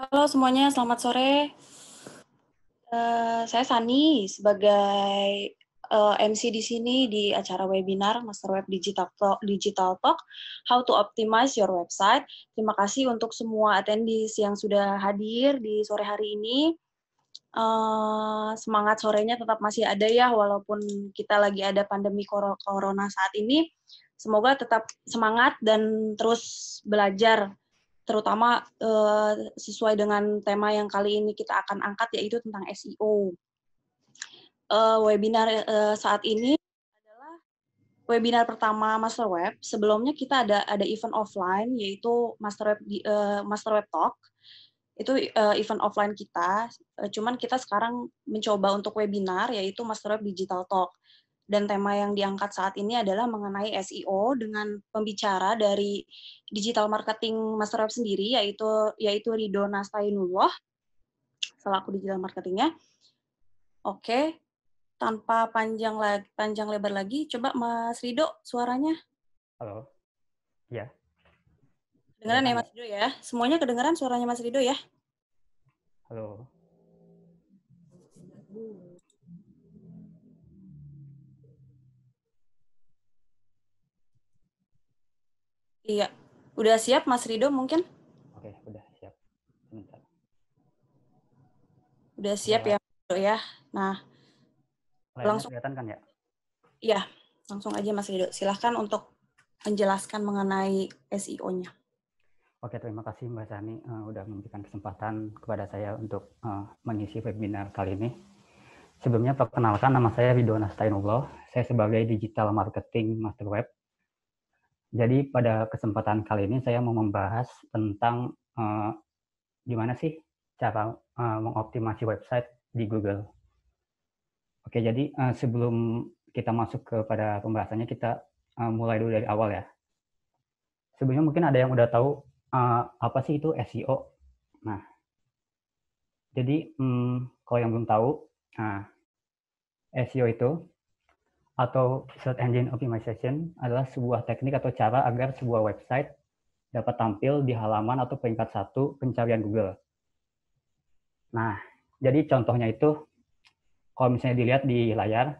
Halo semuanya, selamat sore. Saya Sani sebagai MC di sini di acara webinar Master Web Digital Talk, How to Optimize Your Website. Terima kasih untuk semua attendees yang sudah hadir di sore hari ini. Semangat sorenya tetap masih ada ya, walaupun kita lagi ada pandemi corona saat ini. Semoga tetap semangat dan terus belajar, terutama sesuai dengan tema yang kali ini kita akan angkat, yaitu tentang SEO. Webinar saat ini adalah webinar pertama Master Web. Sebelumnya kita ada event offline, yaitu Master Web Talk. Itu event offline kita, cuman kita sekarang mencoba untuk webinar, yaitu Master Web Digital Talk. Dan tema yang diangkat saat ini adalah mengenai SEO dengan pembicara dari digital marketing Master Web sendiri, yaitu Rido Nastainullah selaku digital marketingnya. Oke, tanpa panjang lebar lagi, coba Mas Rido suaranya. Halo, ya, Kedengeran ya kedengeran Mas nggak? Rido ya? Semuanya kedengeran suaranya Mas Rido ya? Halo, Iya. Udah siap Mas Rido mungkin? oke, udah siap. Sebentar. Udah Oke, siap ya Mas Rido ya? Nah, layarnya langsung kelihatan kan ya? ya, langsung aja Mas Rido. Silahkan untuk menjelaskan mengenai SEO-nya. Oke, terima kasih Mbak Sani udah memberikan kesempatan kepada saya untuk mengisi webinar kali ini. Sebelumnya perkenalkan, nama saya Ridwan Astainullah. Saya sebagai Digital Marketing Master Web. Jadi pada kesempatan kali ini saya mau membahas tentang gimana sih cara mengoptimasi website di Google. Oke, jadi sebelum kita masuk kepada pembahasannya, kita mulai dulu dari awal ya. Sebelumnya mungkin ada yang udah tahu apa sih itu SEO. Nah, jadi kalau yang belum tahu, nah, SEO itu atau Search Engine Optimization adalah sebuah teknik atau cara agar sebuah website dapat tampil di halaman atau peringkat satu pencarian Google. Nah, jadi contohnya itu, kalau misalnya dilihat di layar,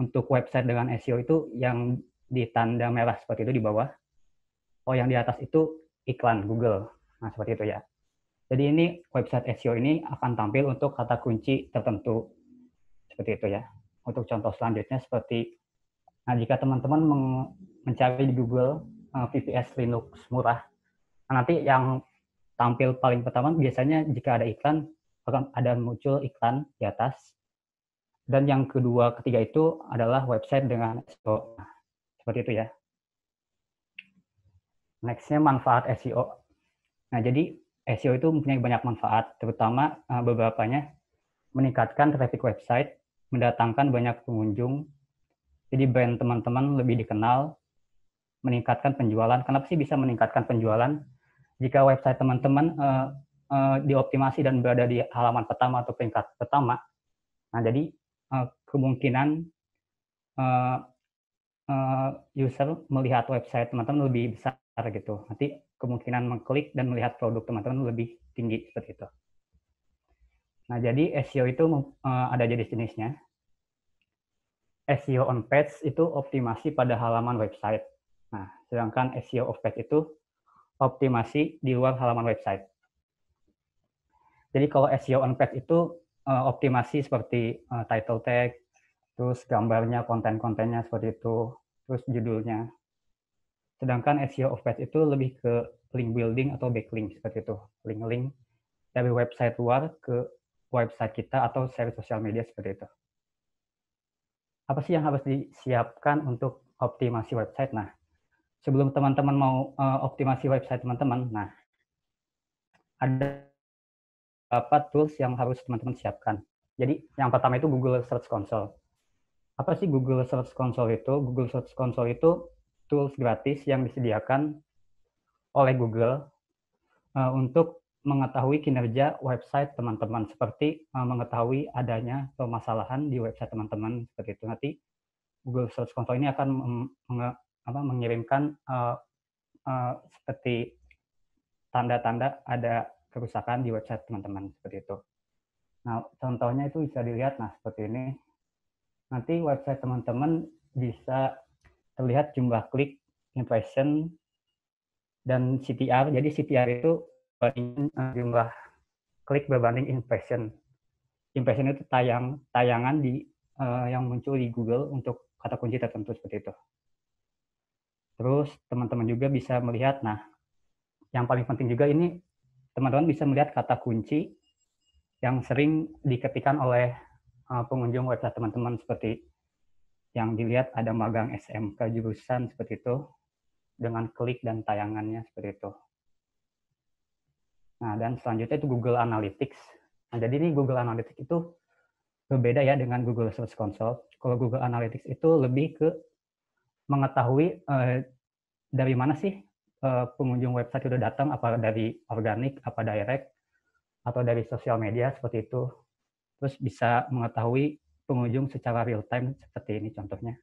untuk website dengan SEO itu yang di tanda merah seperti itu di bawah, oh yang di atas itu iklan Google. Nah, seperti itu ya. Jadi ini website SEO ini akan tampil untuk kata kunci tertentu. Seperti itu ya. Untuk contoh selanjutnya seperti, nah jika teman-teman mencari di Google VPS Linux murah, nah nanti yang tampil paling pertama biasanya jika ada iklan, akan ada muncul iklan di atas. Dan yang kedua, ketiga itu adalah website dengan SEO. Nah, seperti itu ya. Nextnya manfaat SEO. Nah, jadi SEO itu mempunyai banyak manfaat, terutama beberapanya meningkatkan traffic website, mendatangkan banyak pengunjung, jadi brand teman-teman lebih dikenal, meningkatkan penjualan. Kenapa sih bisa meningkatkan penjualan? Jika website teman-teman dioptimasi dan berada di halaman pertama atau peringkat pertama, nah jadi kemungkinan uh, user melihat website teman-teman lebih besar gitu. Nanti kemungkinan mengklik dan melihat produk teman-teman lebih tinggi seperti itu. Nah, jadi SEO itu ada jenis-jenisnya. SEO on page itu optimasi pada halaman website. Nah, sedangkan SEO off page itu optimasi di luar halaman website. Jadi kalau SEO on page itu optimasi seperti title tag, terus gambarnya, konten-kontennya seperti itu, terus judulnya. Sedangkan SEO off page itu lebih ke link building atau backlink seperti itu. Link-link dari website luar ke website kita atau share sosial media seperti itu. Apa sih yang harus disiapkan untuk optimasi website? Nah, sebelum teman-teman mau optimasi website teman-teman, nah, ada beberapa tools yang harus teman-teman siapkan. Jadi, yang pertama itu Google Search Console. Apa sih Google Search Console itu? Google Search Console itu tools gratis yang disediakan oleh Google untuk mengetahui kinerja website teman-teman, seperti mengetahui adanya permasalahan di website teman-teman seperti itu. Nanti Google Search Console ini akan mengirimkan seperti tanda-tanda ada kerusakan di website teman-teman seperti itu. Nah, contohnya itu bisa dilihat, nah seperti ini. Nanti website teman-teman bisa terlihat jumlah klik, impression, dan CTR. Jadi CTR itu jumlah klik berbanding impression. Impression itu tayangan yang muncul di Google untuk kata kunci tertentu seperti itu. Terus teman-teman juga bisa melihat, nah yang paling penting juga ini teman-teman bisa melihat kata kunci yang sering diketikkan oleh pengunjung website teman-teman, seperti yang dilihat ada magang SMK jurusan seperti itu dengan klik dan tayangannya seperti itu. Nah, dan selanjutnya itu Google Analytics. Nah, jadi ini Google Analytics itu berbeda ya dengan Google Search Console. Kalau Google Analytics itu lebih ke mengetahui dari mana sih pengunjung website sudah datang, apa dari organik, apa direct, atau dari sosial media seperti itu. Terus bisa mengetahui pengunjung secara real time seperti ini contohnya.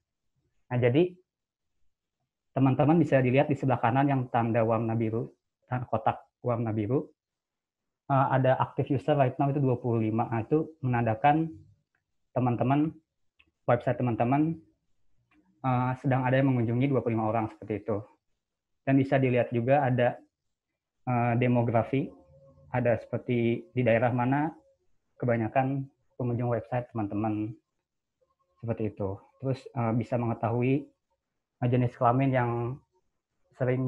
Nah, jadi teman-teman bisa dilihat di sebelah kanan yang tanda warna biru, kotak warna biru, ada active user right now itu 25. Nah, itu menandakan teman-teman, website teman-teman sedang ada yang mengunjungi 25 orang seperti itu. Dan bisa dilihat juga ada demografi, ada seperti di daerah mana kebanyakan pengunjung website teman-teman seperti itu. Terus bisa mengetahui jenis kelamin yang sering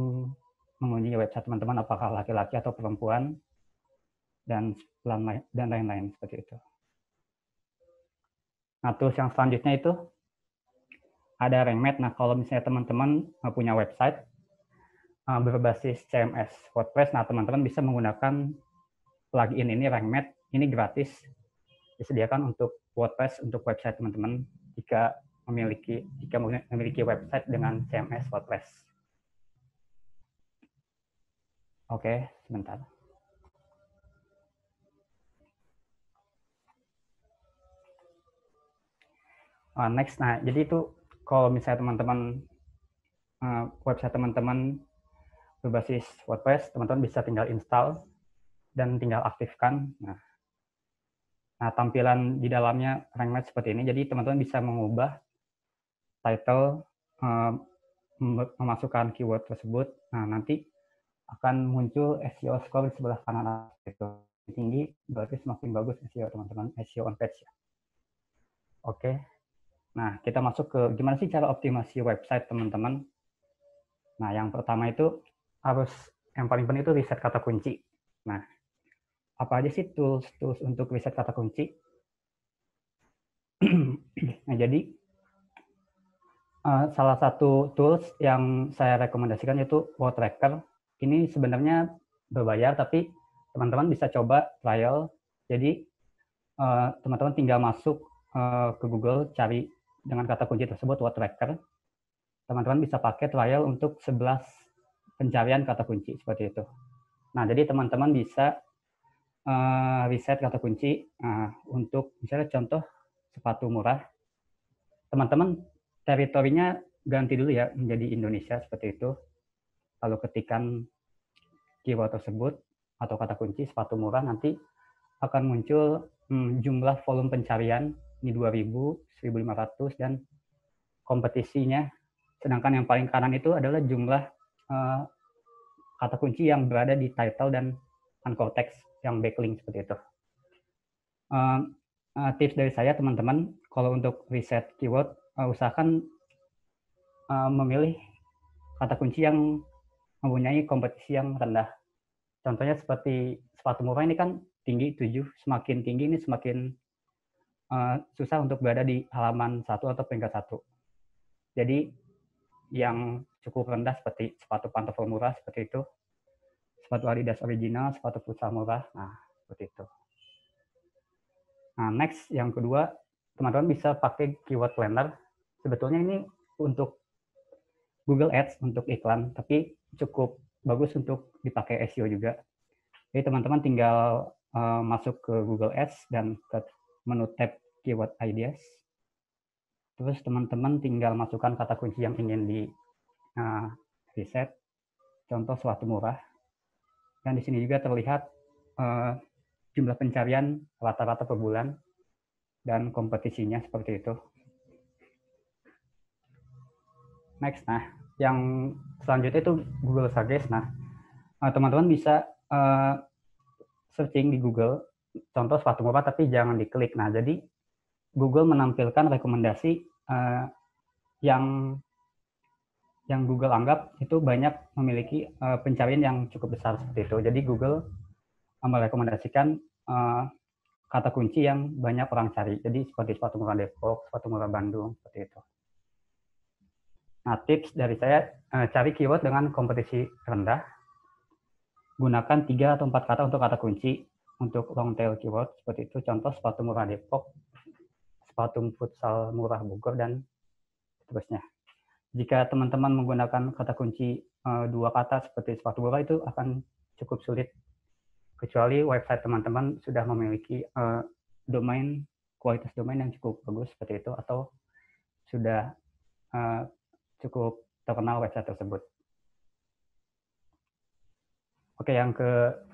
mengunjungi website teman-teman, apakah laki-laki atau perempuan, dan lain-lain seperti itu. Nah, tools yang selanjutnya itu ada RankMath. Nah, kalau misalnya teman-teman punya website berbasis CMS WordPress, nah teman-teman bisa menggunakan plugin ini, RankMath. Ini gratis, disediakan untuk WordPress, untuk website teman-teman jika memiliki website dengan CMS WordPress. Oke, sebentar. Next, nah jadi itu kalau misalnya teman-teman website teman-teman berbasis WordPress, teman-teman bisa tinggal install dan tinggal aktifkan. Nah, tampilan di dalamnya RankMath seperti ini. Jadi teman-teman bisa mengubah title, memasukkan keyword tersebut. Nah, nanti akan muncul SEO score di sebelah kanan itu. Tinggi berarti semakin bagus SEO teman-teman, SEO on page ya. Oke. Nah, kita masuk ke gimana sih cara optimasi website teman-teman. Nah, yang pertama itu yang paling penting itu riset kata kunci. Nah, apa aja sih tools untuk riset kata kunci? Nah, jadi salah satu tools yang saya rekomendasikan yaitu WordTracker. Ini sebenarnya berbayar, tapi teman-teman bisa coba trial. Jadi teman-teman tinggal masuk ke Google, cari dengan kata kunci tersebut WordTracker. Teman-teman bisa pakai trial untuk 11 pencarian kata kunci seperti itu. Nah, jadi teman-teman bisa riset kata kunci untuk misalnya contoh sepatu murah. Teman-teman teritorinya ganti dulu ya menjadi Indonesia seperti itu. Lalu ketikkan keyword tersebut atau kata kunci sepatu murah, nanti akan muncul jumlah volume pencarian ini 2000, 1500 dan kompetisinya. Sedangkan yang paling kanan itu adalah jumlah kata kunci yang berada di title dan anchor text yang backlink seperti itu. Tips dari saya teman-teman, kalau untuk riset keyword usahakan memilih kata kunci yang mempunyai kompetisi yang rendah. Contohnya seperti sepatu murah ini kan tinggi 7, semakin tinggi ini semakin susah untuk berada di halaman 1 atau peringkat 1. Jadi yang cukup rendah seperti sepatu pantofel murah seperti itu, sepatu Adidas original, sepatu futsal murah, nah seperti itu. Nah, next yang kedua, teman-teman bisa pakai keyword planner. Sebetulnya ini untuk Google Ads, untuk iklan, tapi cukup bagus untuk dipakai SEO juga. Jadi teman-teman tinggal masuk ke Google Ads dan ke menu tab keyword ideas. Terus teman-teman tinggal masukkan kata kunci yang ingin di riset. Contoh sepatu murah. Dan di sini juga terlihat jumlah pencarian rata-rata per bulan dan kompetisinya seperti itu. Next, nah yang selanjutnya itu Google Suggest. Nah, teman-teman bisa searching di Google, contoh sepatu murah tapi jangan diklik. Nah, jadi Google menampilkan rekomendasi yang Google anggap itu banyak memiliki pencarian yang cukup besar seperti itu. Jadi Google merekomendasikan kata kunci yang banyak orang cari. Jadi seperti sepatu murah Depok, sepatu murah Bandung, seperti itu. Nah, tips dari saya, cari keyword dengan kompetisi rendah. Gunakan 3 atau 4 kata untuk kata kunci untuk long tail keyword seperti itu. Contoh sepatu murah Depok, sepatu futsal murah Bogor, dan seterusnya. Jika teman-teman menggunakan kata kunci 2 kata seperti sepatu murah, itu akan cukup sulit, kecuali website teman-teman sudah memiliki kualitas domain yang cukup bagus seperti itu, atau sudah cukup terkenal website tersebut. Oke, yang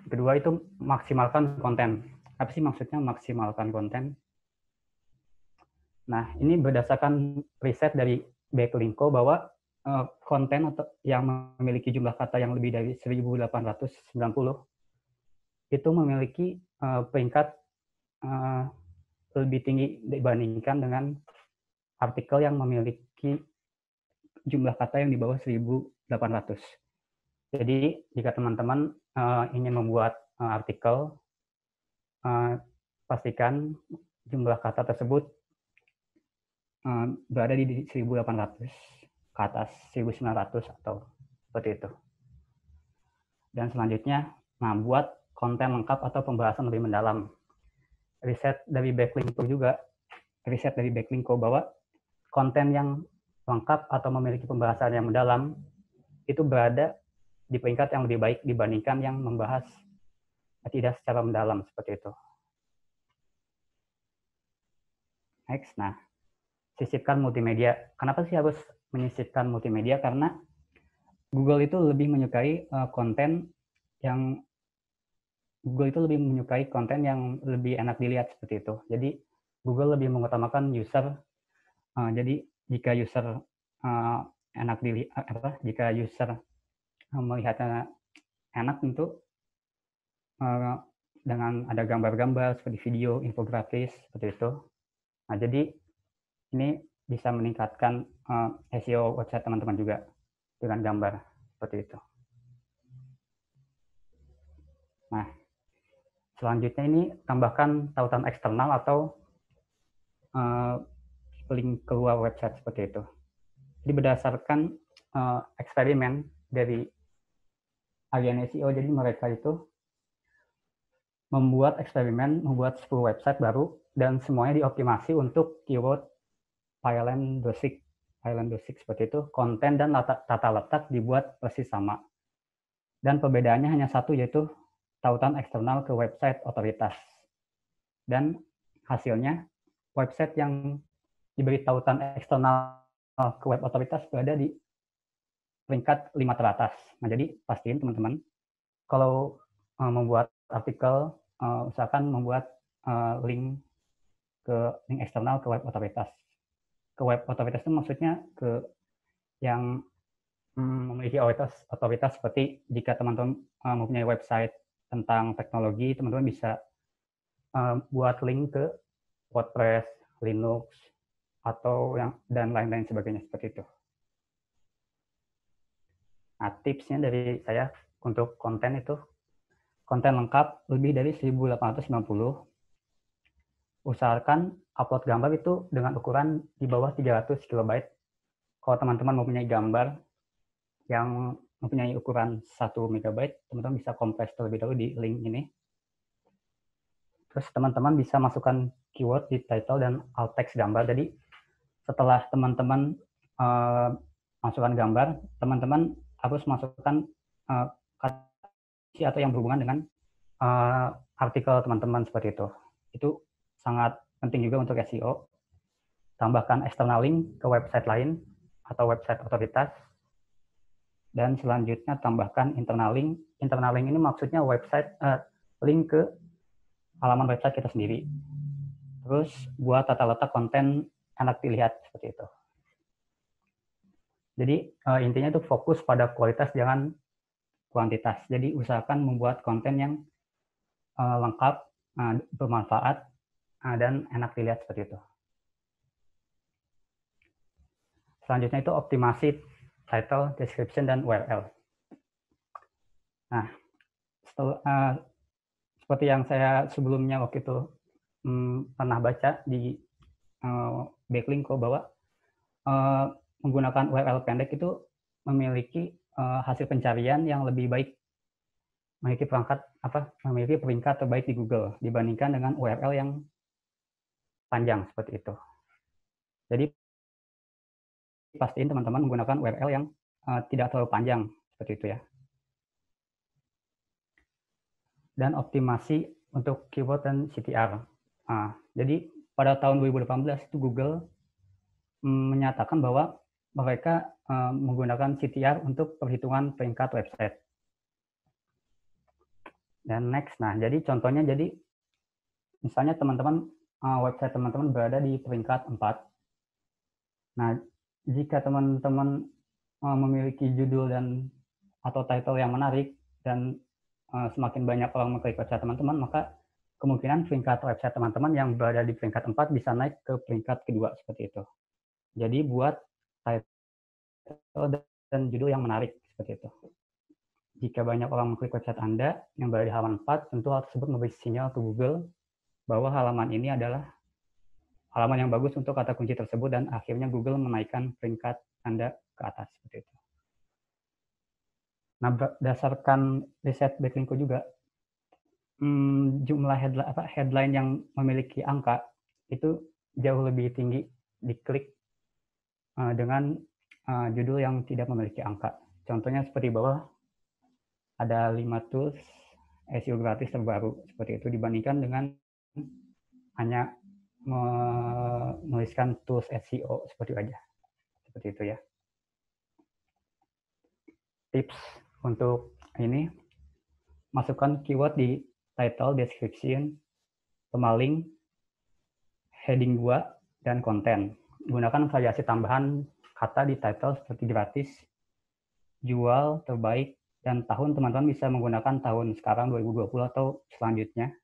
kedua itu maksimalkan konten. Apa sih maksudnya maksimalkan konten? Nah, ini berdasarkan riset dari Backlinko bahwa konten yang memiliki jumlah kata yang lebih dari 1890 itu memiliki peringkat lebih tinggi dibandingkan dengan artikel yang memiliki jumlah kata yang di bawah 1800. Jadi, jika teman-teman ingin membuat artikel, pastikan jumlah kata tersebut berada di 1800 ke atas, 1900 atau seperti itu. Dan selanjutnya, buat konten lengkap atau pembahasan lebih mendalam. Riset dari Backlinko bahwa konten yang lengkap atau memiliki pembahasan yang mendalam itu berada di peringkat yang lebih baik dibandingkan yang membahas tidak secara mendalam seperti itu. Next, nah, sisipkan multimedia. Kenapa sih harus menyisipkan multimedia? Karena Google itu lebih menyukai konten yang lebih enak dilihat seperti itu. Jadi Google lebih mengutamakan user. Jadi jika user enak dilihat, jika user melihatnya enak, tentu dengan ada gambar-gambar seperti video, infografis seperti itu. Nah, jadi ini bisa meningkatkan SEO website teman-teman juga dengan gambar seperti itu. Nah, selanjutnya ini tambahkan tautan eksternal atau link keluar website seperti itu. Jadi berdasarkan eksperimen dari agen SEO, jadi mereka itu membuat 10 website baru dan semuanya dioptimasi untuk keyword Highland Basic seperti itu. Konten dan tata letak dibuat persis sama. Dan perbedaannya hanya satu, yaitu tautan eksternal ke website otoritas. Dan hasilnya, website yang diberi tautan eksternal ke web otoritas berada di peringkat 5 teratas. Nah, jadi pastiin teman-teman, kalau membuat artikel, usahakan membuat link eksternal ke web otoritas. Ke web otoritas itu maksudnya ke yang memiliki otoritas seperti jika teman-teman mempunyai website tentang teknologi, teman-teman bisa buat link ke WordPress, Linux, atau dan lain-lain sebagainya seperti itu. Nah, tipsnya dari saya untuk konten itu, konten lengkap lebih dari 1890. Usahakan upload gambar itu dengan ukuran di bawah 300 KB. Kalau teman-teman mempunyai gambar yang mempunyai ukuran 1 MB, teman-teman bisa kompres terlebih dahulu di link ini. Terus teman-teman bisa masukkan keyword di title dan alt text gambar. Jadi setelah teman-teman masukkan gambar, teman-teman harus masukkan kata atau yang berhubungan dengan artikel teman-teman seperti itu. Itu sangat penting juga untuk SEO. Tambahkan external link ke website lain atau website otoritas. Dan selanjutnya tambahkan internal link. Internal link ini maksudnya website link ke halaman website kita sendiri. Terus buat tata letak konten enak dilihat seperti itu. Jadi intinya itu fokus pada kualitas, jangan kuantitas. Jadi usahakan membuat konten yang lengkap, bermanfaat, dan enak dilihat seperti itu. Selanjutnya itu optimasi title, description, dan URL. Nah, seperti yang saya sebelumnya waktu itu pernah baca di Backlinko bahwa menggunakan URL pendek itu memiliki hasil pencarian yang lebih baik, memiliki peringkat terbaik di Google dibandingkan dengan URL yang panjang seperti itu. Jadi pastiin teman-teman menggunakan URL yang tidak terlalu panjang seperti itu ya. Dan optimasi untuk keyword dan CTR. Jadi pada tahun 2018 itu Google menyatakan bahwa mereka menggunakan CTR untuk perhitungan peringkat website. Dan next, nah jadi contohnya, jadi misalnya teman-teman website teman-teman berada di peringkat 4. Nah, jika teman-teman memiliki judul dan atau title yang menarik dan semakin banyak orang mengklik website teman-teman, maka kemungkinan peringkat website teman-teman yang berada di peringkat 4 bisa naik ke peringkat kedua seperti itu. Jadi buat title dan judul yang menarik seperti itu. Jika banyak orang mengklik website Anda yang berada di halaman 4, tentu hal tersebut memberi sinyal ke Google bahwa halaman ini adalah halaman yang bagus untuk kata kunci tersebut, dan akhirnya Google menaikkan peringkat Anda ke atas seperti itu. Nah, berdasarkan riset Backlinko juga, jumlah headline yang memiliki angka itu jauh lebih tinggi diklik dengan judul yang tidak memiliki angka. Contohnya seperti bawah, ada 5 tools SEO gratis terbaru seperti itu, dibandingkan dengan hanya menuliskan tools SEO seperti itu ya. Tips untuk ini, masukkan keyword di title, description, pemaling, heading 2, dan konten. Gunakan variasi tambahan kata di title seperti gratis, jual, terbaik, dan tahun. Teman-teman bisa menggunakan tahun sekarang 2020 atau selanjutnya,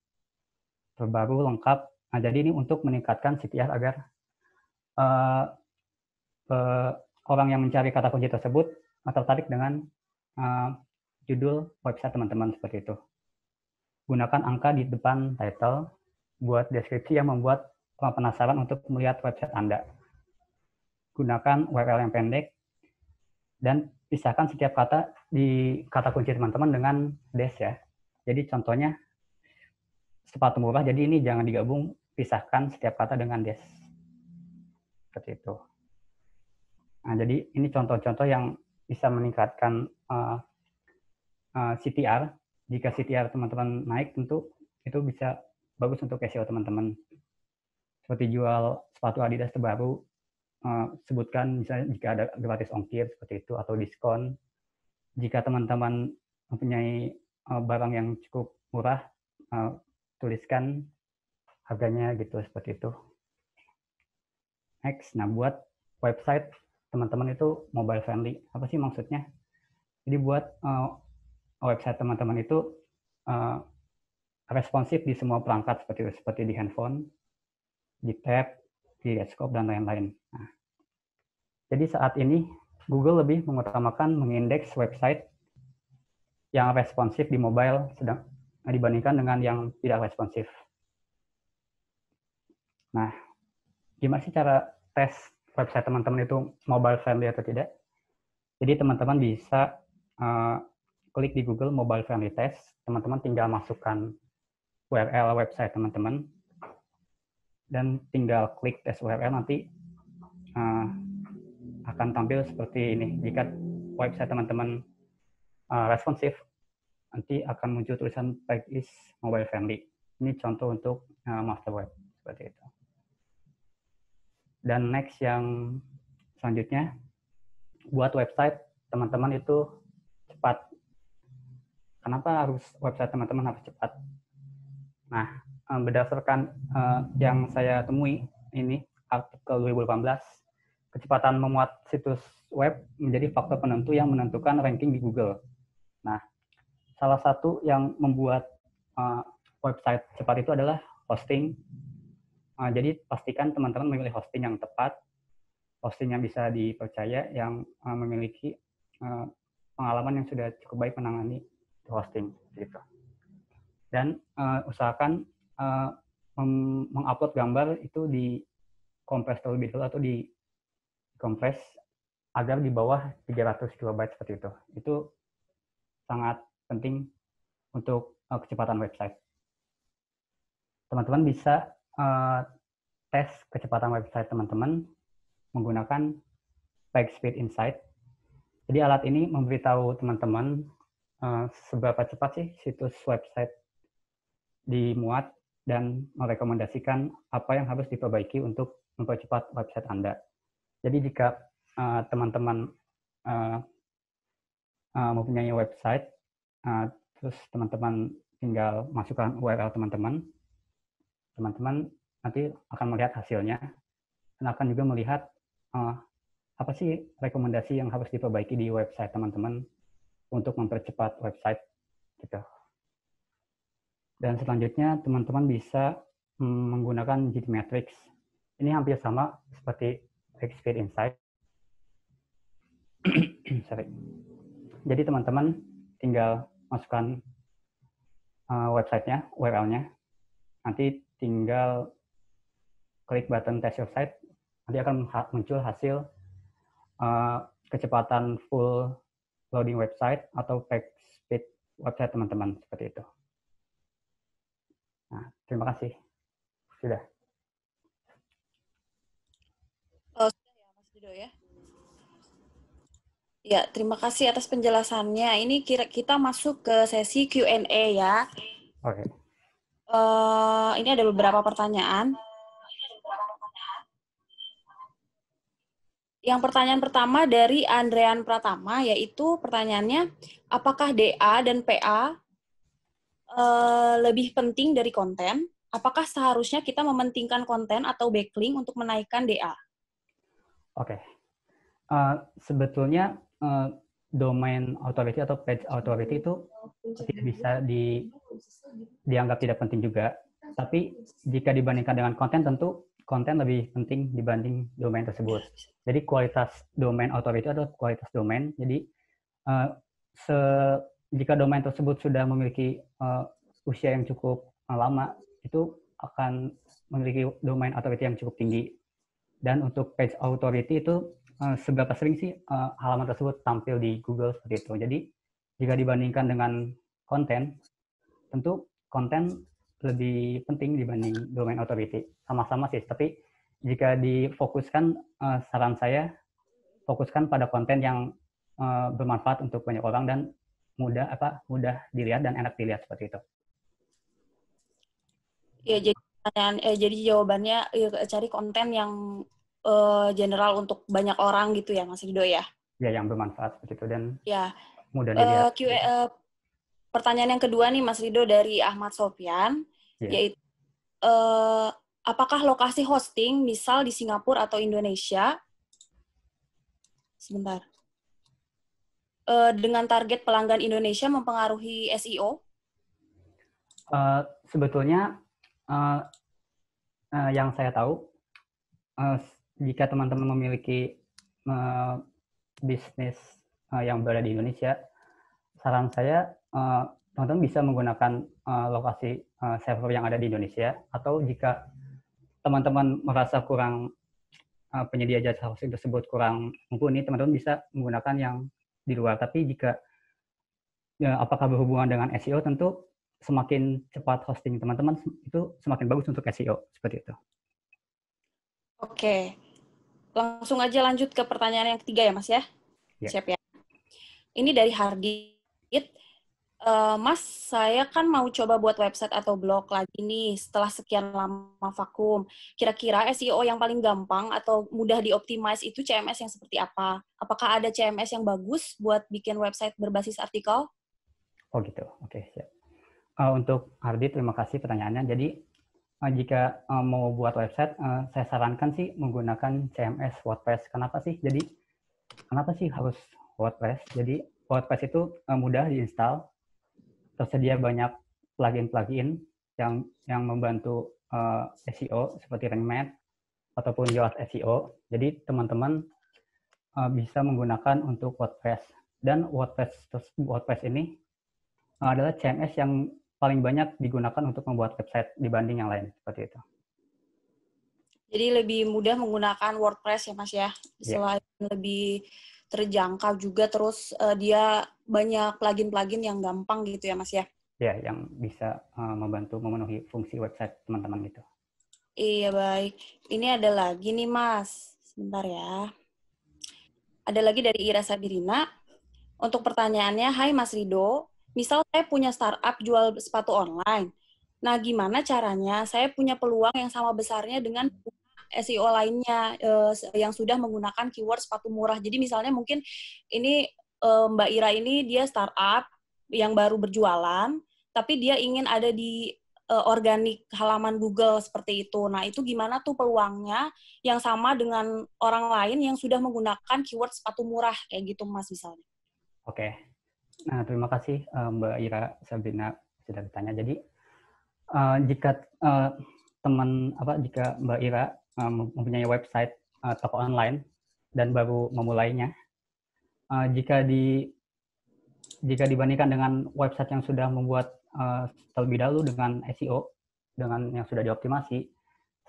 terbaru, lengkap. Nah, jadi ini untuk meningkatkan CTR agar orang yang mencari kata kunci tersebut tertarik dengan judul website teman-teman seperti itu. Gunakan angka di depan title, buat deskripsi yang membuat orang penasaran untuk melihat website Anda. Gunakan URL yang pendek, dan pisahkan setiap kata di kata kunci teman-teman dengan dash ya. Jadi contohnya sepatu murah, jadi ini jangan digabung, pisahkan setiap kata dengan dash. Seperti itu. Nah, jadi ini contoh-contoh yang bisa meningkatkan CTR. Jika CTR teman-teman naik, tentu itu bisa bagus untuk SEO teman-teman. Seperti jual sepatu Adidas terbaru, sebutkan misalnya jika ada gratis ongkir seperti itu, atau diskon. Jika teman-teman mempunyai barang yang cukup murah, tuliskan harganya gitu, seperti itu. Next, nah buat website teman-teman itu mobile friendly. Apa sih maksudnya? Jadi buat website teman-teman itu responsif di semua perangkat seperti di handphone, di tab, di desktop, dan lain-lain. Nah, jadi saat ini Google lebih mengutamakan mengindeks website yang responsif di mobile dibandingkan dengan yang tidak responsif. Nah, gimana sih cara tes website teman-teman itu mobile friendly atau tidak? Jadi teman-teman bisa klik di Google Mobile Friendly Test, teman-teman tinggal masukkan URL website teman-teman, dan tinggal klik tes URL, nanti akan tampil seperti ini. Jika website teman-teman responsif, nanti akan muncul tulisan page is mobile friendly. Ini contoh untuk master web, seperti itu. Dan next yang selanjutnya, buat website teman-teman itu cepat. Kenapa harus website teman-teman harus cepat? Nah, berdasarkan yang saya temui ini artikel 2018, kecepatan memuat situs web menjadi faktor penentu yang menentukan ranking di Google. Nah, salah satu yang membuat website cepat itu adalah hosting. Jadi pastikan teman-teman memilih hosting yang tepat, hosting yang bisa dipercaya, yang memiliki pengalaman yang sudah cukup baik menangani hosting gitu. Dan usahakan mengupload gambar itu di kompres terlebih dahulu atau di kompres agar di bawah 300 KB seperti itu. Itu sangat penting untuk kecepatan website. Teman-teman bisa tes kecepatan website teman-teman menggunakan PageSpeed Insight. Jadi alat ini memberitahu teman-teman seberapa cepat sih situs website dimuat dan merekomendasikan apa yang harus diperbaiki untuk mempercepat website Anda. Jadi jika teman-teman mempunyai website, terus teman-teman tinggal masukkan URL teman-teman nanti akan melihat hasilnya, dan akan juga melihat apa sih rekomendasi yang harus diperbaiki di website teman-teman untuk mempercepat website gitu. Dan selanjutnya teman-teman bisa menggunakan GTmetrix. Ini hampir sama seperti PageSpeed Insight. Sorry. Jadi teman-teman tinggal masukkan websitenya, URL-nya, nanti tinggal klik button test your site, nanti akan muncul hasil kecepatan full loading website atau page speed website teman-teman seperti itu. Nah, terima kasih. Sudah. Oh, sudah ya, Mas Dido ya. Ya, terima kasih atas penjelasannya. Ini kita masuk ke sesi Q&A ya. Oke. Ini ada beberapa pertanyaan. Yang pertanyaan pertama dari Andrean Pratama, yaitu pertanyaannya, apakah DA dan PA lebih penting dari konten? Apakah seharusnya kita mementingkan konten atau backlink untuk menaikkan DA? Oke. Sebetulnya domain authority atau page authority itu tidak bisa dianggap tidak penting juga. Tapi jika dibandingkan dengan konten, tentu konten lebih penting dibanding domain tersebut. Jadi kualitas domain authority adalah kualitas domain. Jadi jika domain tersebut sudah memiliki usia yang cukup lama, itu akan memiliki domain authority yang cukup tinggi. Dan untuk page authority itu seberapa sering sih halaman tersebut tampil di Google seperti itu. Jadi jika dibandingkan dengan konten, tentu konten lebih penting dibanding domain authority. Sama-sama sih, tapi jika difokuskan, saran saya fokuskan pada konten yang bermanfaat untuk banyak orang dan mudah dilihat dan enak dilihat seperti itu. Ya, jadi jawabannya cari konten yang general untuk banyak orang gitu ya, Mas Rido ya? Ya, yang bermanfaat seperti itu dan ya. Mudah dilihat. Pertanyaan yang kedua nih, Mas Rido, dari Ahmad Sofyan, yaitu apakah lokasi hosting, misal di Singapura atau Indonesia, dengan target pelanggan Indonesia mempengaruhi SEO? Sebetulnya yang saya tahu, jika teman-teman memiliki bisnis yang berada di Indonesia, saran saya teman-teman bisa menggunakan lokasi server yang ada di Indonesia, atau jika teman-teman merasa kurang penyedia jasa hosting tersebut kurang mumpuni, teman-teman bisa menggunakan yang di luar. Tapi jika apakah berhubungan dengan SEO, tentu semakin cepat hosting teman-teman itu semakin bagus untuk SEO, seperti itu. Oke, langsung aja lanjut ke pertanyaan yang ketiga ya, Mas ya. Siap ya. Ini dari Hardit. Mas, saya kan mau coba buat website atau blog lagi nih setelah sekian lama vakum. Kira-kira SEO yang paling gampang atau mudah dioptimize itu CMS yang seperti apa? Apakah ada CMS yang bagus buat bikin website berbasis artikel? Oh gitu, oke, siap. Untuk Ardi, terima kasih pertanyaannya. Jadi jika mau buat website, saya sarankan sih menggunakan CMS WordPress. Kenapa sih? Jadi kenapa sih harus WordPress? Jadi WordPress itu mudah diinstal, tersedia banyak plugin-plugin yang membantu SEO seperti Rank Math ataupun Yoast SEO. Jadi teman-teman bisa menggunakan untuk WordPress. Dan WordPress ini adalah CMS yang paling banyak digunakan untuk membuat website dibanding yang lain, seperti itu. Jadi lebih mudah menggunakan WordPress ya Mas ya, selain lebih terjangkau juga, terus dia banyak plugin-plugin yang gampang gitu ya Mas ya? Ya, yang bisa membantu memenuhi fungsi website teman-teman gitu. Iya baik. Ini ada lagi nih Mas, sebentar ya. Ada lagi dari Ira Sabirina. Untuk pertanyaannya, hai Mas Rido, misal saya punya startup jual sepatu online. Nah, gimana caranya saya punya peluang yang sama besarnya dengan SEO lainnya yang sudah menggunakan keyword sepatu murah. Jadi misalnya mungkin ini Mbak Ira ini dia startup yang baru berjualan, tapi dia ingin ada di organik halaman Google seperti itu. Nah, itu gimana tuh peluangnya yang sama dengan orang lain yang sudah menggunakan keyword sepatu murah kayak gitu Mas misalnya. Oke. Nah, terima kasih Mbak Ira Sabrina sudah bertanya. Jadi jika jika Mbak Ira mempunyai website toko online dan baru memulainya, jika dibandingkan dengan website yang sudah membuat terlebih dahulu dengan SEO, dengan yang sudah dioptimasi,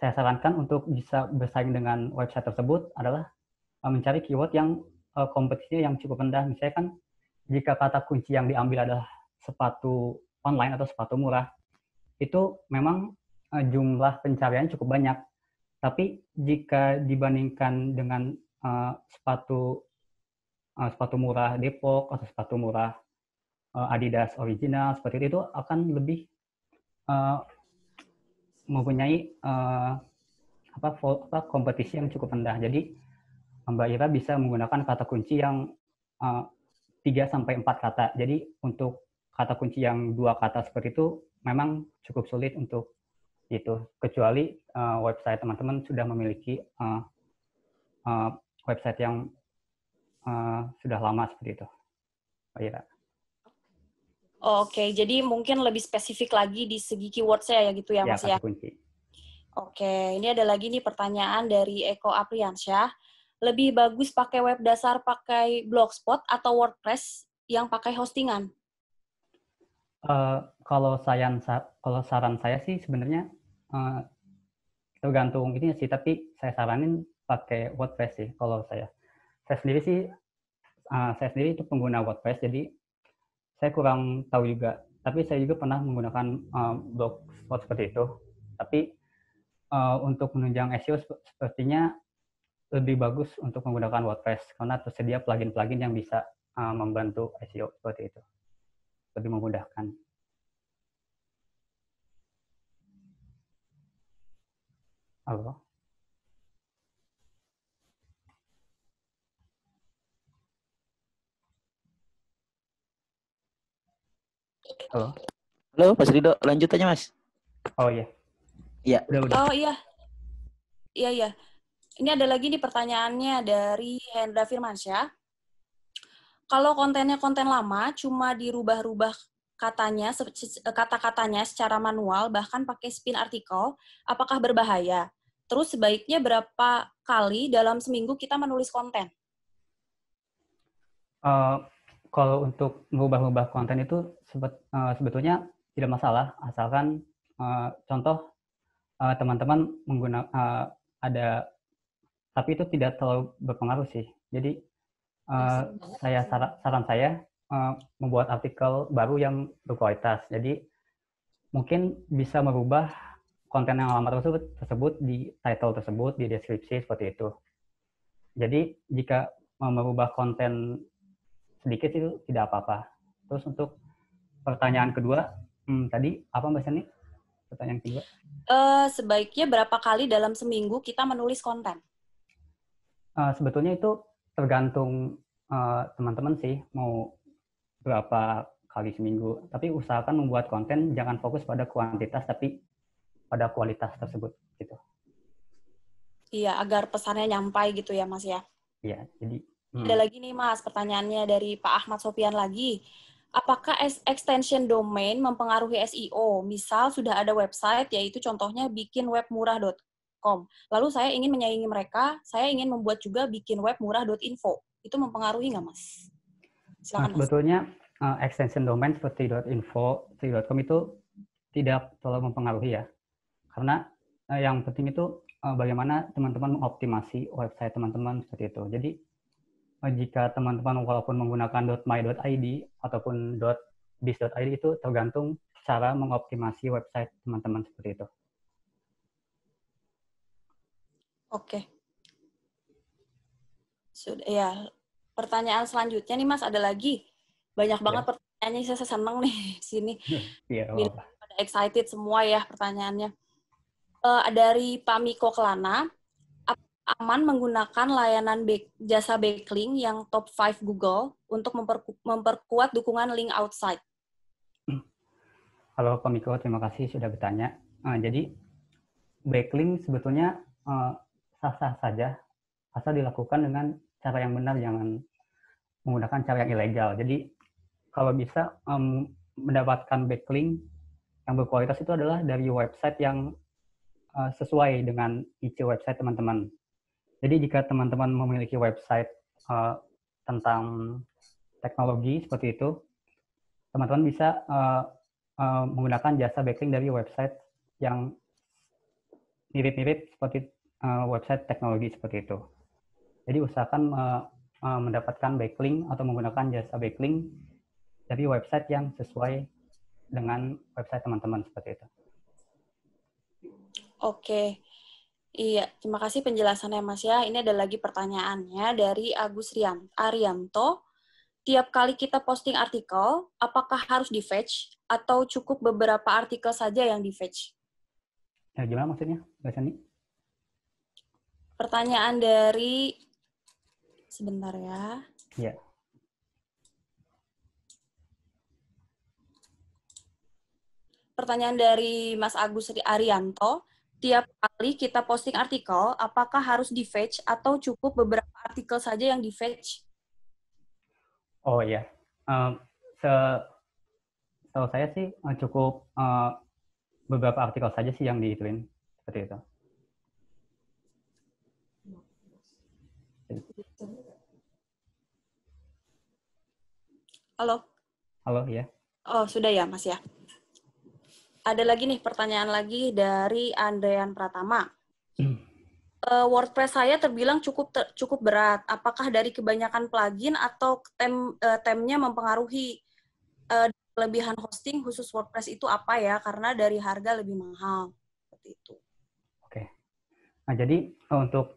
saya sarankan untuk bisa bersaing dengan website tersebut adalah mencari keyword yang kompetisinya yang cukup rendah. Misalnya kan jika kata kunci yang diambil adalah sepatu online atau sepatu murah, itu memang jumlah pencarian cukup banyak. Tapi jika dibandingkan dengan sepatu murah Depok atau sepatu murah Adidas original seperti itu akan lebih mempunyai kompetisi yang cukup rendah. Jadi Mbak Ira bisa menggunakan kata kunci yang 3-4 kata. Jadi untuk kata kunci yang 2 kata seperti itu memang cukup sulit untuk itu. Kecuali website teman-teman sudah memiliki website yang sudah lama seperti itu, Mbak Ira. Oke, jadi mungkin lebih spesifik lagi di segi keyword saya ya gitu ya Mas ya. Kata kunci. Oke, ini ada lagi nih pertanyaan dari Eko Apriansyah. Lebih bagus pakai web dasar pakai Blogspot atau WordPress yang pakai hostingan? Kalau saran saya sih sebenarnya tergantung ini sih, tapi saya saranin pakai WordPress sih kalau saya. Saya sendiri itu pengguna WordPress, jadi saya kurang tahu juga. Tapi saya juga pernah menggunakan Blogspot seperti itu. Tapi untuk menunjang SEO sepertinya lebih bagus untuk menggunakan WordPress karena tersedia plugin-plugin yang bisa membantu SEO seperti itu. Lebih memudahkan. Halo? Halo? Halo, Mas Rido. Lanjut aja, Mas. Oh iya. Iya. Udah. Oh iya. Iya. Ini ada lagi nih pertanyaannya dari Hendra Firmansyah. Kalau kontennya konten lama, cuma dirubah-rubah kata-katanya secara manual, bahkan pakai spin artikel, apakah berbahaya? Terus sebaiknya berapa kali dalam seminggu kita menulis konten? Kalau untuk mengubah-ubah konten itu sebetulnya tidak masalah, asalkan contoh teman-teman menggunakan tapi itu tidak terlalu berpengaruh sih. Jadi saran saya membuat artikel baru yang berkualitas. Jadi mungkin bisa merubah konten yang lama tersebut di title tersebut, di deskripsi seperti itu. Jadi jika merubah konten sedikit itu tidak apa-apa. Terus untuk pertanyaan kedua, tadi apa Mbak Sani? Pertanyaan kedua? Sebaiknya berapa kali dalam seminggu kita menulis konten? Sebetulnya itu tergantung teman-teman sih mau berapa kali seminggu. Tapi usahakan membuat konten jangan fokus pada kuantitas tapi pada kualitas tersebut gitu. Iya, agar pesannya nyampai gitu ya, Mas ya. Iya, jadi Ada lagi nih, Mas, pertanyaannya dari Pak Ahmad Sofian lagi. Apakah extension domain mempengaruhi SEO? Misal sudah ada website, yaitu contohnya bikinwebmurah.com. Lalu saya ingin menyaingi mereka, saya ingin membuat juga bikinwebmurah.info. Itu mempengaruhi nggak, Mas? Silakan, Mas. sebetulnya extension domain seperti .info, .com itu tidak terlalu mempengaruhi ya. Karena yang penting itu bagaimana teman-teman mengoptimasi website teman-teman seperti itu. Jadi jika teman-teman walaupun menggunakan .my.id ataupun .biz.id itu tergantung cara mengoptimasi website teman-teman seperti itu. Oke. Sudah ya. Pertanyaan selanjutnya nih, Mas, ada lagi. Banyak banget pertanyaannya, saya seneng nih di sini. Iya, Pada excited semua ya pertanyaannya. Dari Pak Miko Kelana, aman menggunakan layanan jasa backlink yang top 5 Google untuk memperkuat dukungan link outside? Halo Pak Miko, terima kasih sudah bertanya. Jadi backlink sebetulnya sah-sah saja asal dilakukan dengan cara yang benar, jangan menggunakan cara yang ilegal. Jadi kalau bisa mendapatkan backlink yang berkualitas itu adalah dari website yang sesuai dengan isi website teman-teman. Jadi jika teman-teman memiliki website tentang teknologi seperti itu, teman-teman bisa menggunakan jasa backlink dari website yang mirip-mirip seperti website teknologi seperti itu. Jadi usahakan mendapatkan backlink atau menggunakan jasa backlink dari website yang sesuai dengan website teman-teman seperti itu. Oke. Iya, terima kasih penjelasannya, Mas ya. Ini ada lagi pertanyaannya dari Agus Arianto. Tiap kali kita posting artikel, apakah harus di-fetch atau cukup beberapa artikel saja yang di-fetch? Ya, gimana maksudnya, Mbak Sani? Pertanyaan dari... Sebentar ya. Iya. Pertanyaan dari Mas Agus Arianto. Tiap kali kita posting artikel, apakah harus di-fetch atau cukup beberapa artikel saja yang di-fetch? Oh iya. Setahu saya sih cukup beberapa artikel saja sih yang diituin seperti itu. Halo? Halo, ya. Oh, sudah ya, Mas ya. Ada lagi nih pertanyaan lagi dari Andrean Pratama. WordPress saya terbilang cukup berat. Apakah dari kebanyakan plugin atau temnya mempengaruhi? Kelebihan hosting khusus WordPress itu apa ya? Karena dari harga lebih mahal. Seperti itu. Oke. Nah, jadi untuk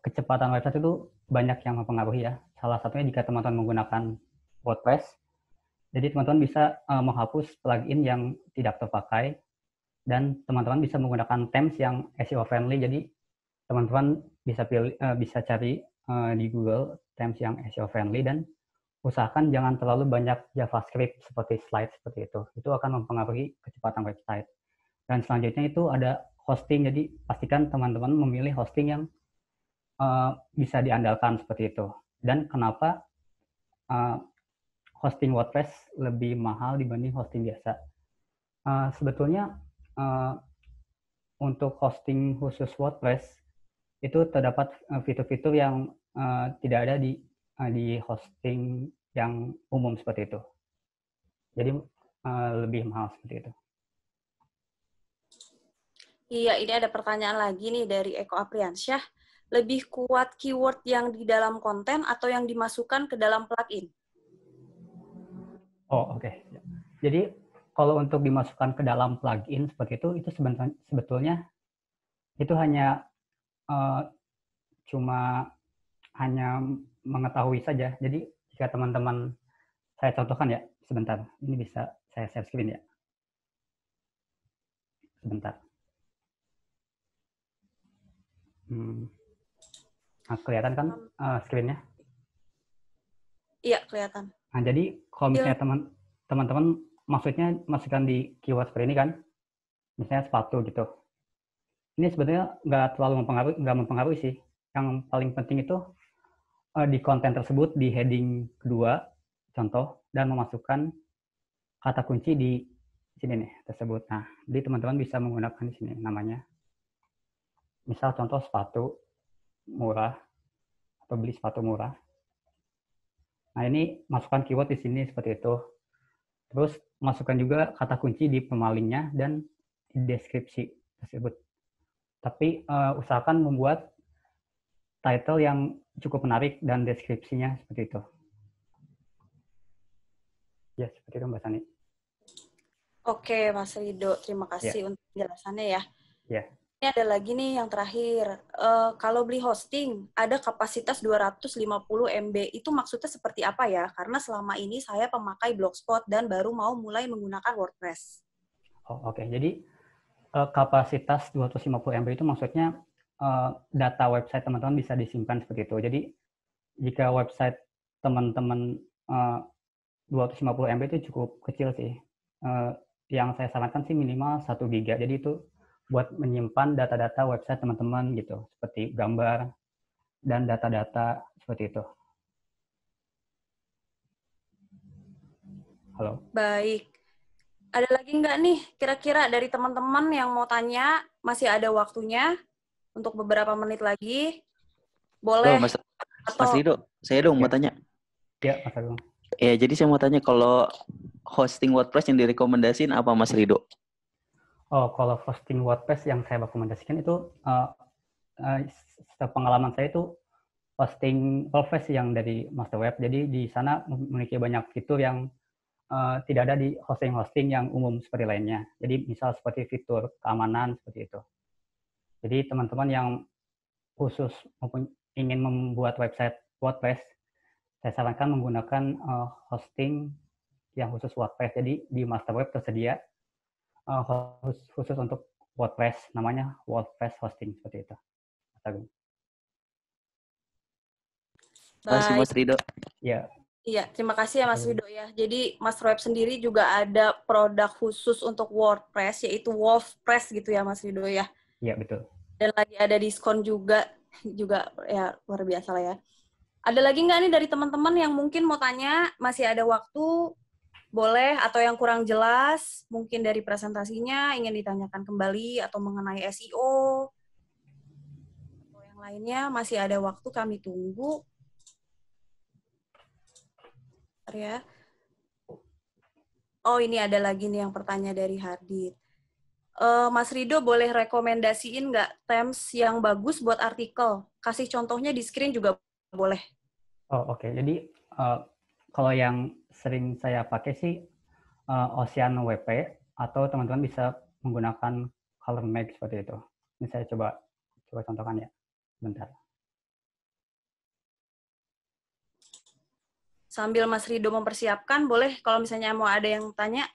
kecepatan website itu banyak yang mempengaruhi ya. Salah satunya jika teman-teman menggunakan WordPress, jadi teman-teman bisa menghapus plugin yang tidak terpakai dan teman-teman bisa menggunakan themes yang SEO friendly. Jadi teman-teman bisa cari di Google themes yang SEO friendly dan usahakan jangan terlalu banyak JavaScript seperti slide seperti itu. Itu akan mempengaruhi kecepatan website. Dan selanjutnya itu ada hosting. Jadi pastikan teman-teman memilih hosting yang bisa diandalkan seperti itu. Dan kenapa hosting WordPress lebih mahal dibanding hosting biasa? Sebetulnya untuk hosting khusus WordPress itu terdapat fitur-fitur yang tidak ada di hosting yang umum seperti itu. Jadi lebih mahal seperti itu. Iya, ini ada pertanyaan lagi nih dari Eko Apriansyah. Lebih kuat keyword yang di dalam konten atau yang dimasukkan ke dalam plugin? Oh, oke. Jadi kalau untuk dimasukkan ke dalam plugin seperti itu sebetulnya itu hanya cuma hanya mengetahui saja. Jadi jika teman-teman, saya contohkan ya, sebentar. Ini bisa saya share screen ya. Sebentar. Nah, kelihatan kan screen-nya? Iya, kelihatan. Nah, jadi kalau misalnya teman-teman maksudnya masukkan di keyword seperti ini kan, misalnya sepatu gitu. Ini sebenarnya nggak terlalu mempengaruhi sih. Yang paling penting itu di konten tersebut di heading kedua, contoh, dan memasukkan kata kunci di sini nih tersebut. Nah, jadi teman-teman bisa menggunakan di sini namanya. Misal contoh sepatu murah atau beli sepatu murah. Nah, ini masukkan keyword di sini seperti itu. Terus masukkan juga kata kunci di pemalingnya dan di deskripsi tersebut. Tapi usahakan membuat title yang cukup menarik dan deskripsinya seperti itu. Ya, seperti itu Mbak Sani. Oke, Mas Rido, terima kasih untuk penjelasannya ya. Ya. Ini ada lagi nih yang terakhir. Kalau beli hosting, ada kapasitas 250 MB. Itu maksudnya seperti apa ya? Karena selama ini saya pemakai Blogspot dan baru mau mulai menggunakan WordPress. Oh, oke. Jadi kapasitas 250 MB itu maksudnya data website teman-teman bisa disimpan seperti itu. Jadi jika website teman-teman 250 MB itu cukup kecil sih. Yang saya sarankan sih minimal 1 GB. Jadi itu buat menyimpan data-data website teman-teman gitu, seperti gambar dan data-data seperti itu. Halo. Baik. Ada lagi nggak nih kira-kira dari teman-teman yang mau tanya? Masih ada waktunya untuk beberapa menit lagi. Boleh. Mas Rido, saya dong mau tanya. Ya, Mas Agung. Ya, jadi saya mau tanya kalau hosting WordPress yang direkomendasiin apa Mas Rido? Oh, kalau hosting WordPress yang saya rekomendasikan itu pengalaman saya itu hosting WordPress yang dari Masterweb. Jadi di sana memiliki banyak fitur yang tidak ada di hosting-hosting yang umum seperti lainnya. Jadi misal seperti fitur keamanan seperti itu. Jadi teman-teman yang khusus ingin membuat website WordPress, saya sarankan menggunakan hosting yang khusus WordPress. Jadi di Masterweb tersedia khusus untuk WordPress, namanya WordPress hosting seperti itu. Terima kasih Mas Rido. Ya. Iya, terima kasih ya Mas Rido ya. Jadi Masterweb sendiri juga ada produk khusus untuk WordPress, yaitu WordPress gitu ya Mas Rido ya. Iya, betul. Dan lagi ada diskon juga ya luar biasa lah ya. Ada lagi nggak nih dari teman-teman yang mungkin mau tanya, masih ada waktu, boleh, atau yang kurang jelas, mungkin dari presentasinya ingin ditanyakan kembali, atau mengenai SEO, atau yang lainnya, masih ada waktu, kami tunggu. Ya. Oh, ini ada lagi nih yang pertanyaan dari Hardit. Mas Rido boleh rekomendasiin nggak themes yang bagus buat artikel? Kasih contohnya di screen juga boleh. Oh, oke. Jadi kalau yang sering saya pakai sih Ocean WP, atau teman-teman bisa menggunakan Color Make seperti itu. Ini saya coba contohkan ya. Bentar. Sambil Mas Rido mempersiapkan, boleh kalau misalnya mau ada yang tanya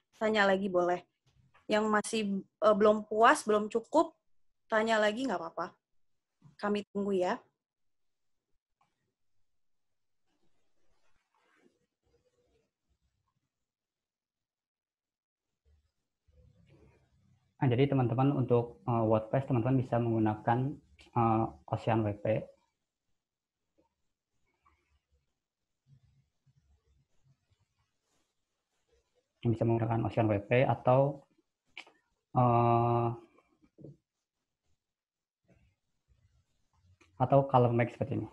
lagi boleh. Yang masih belum puas, belum cukup, tanya lagi nggak apa-apa. Kami tunggu ya. Nah, jadi teman-teman untuk WordPress, teman-teman bisa menggunakan Ocean WP. Bisa menggunakan Ocean WP atau Color Make seperti ini.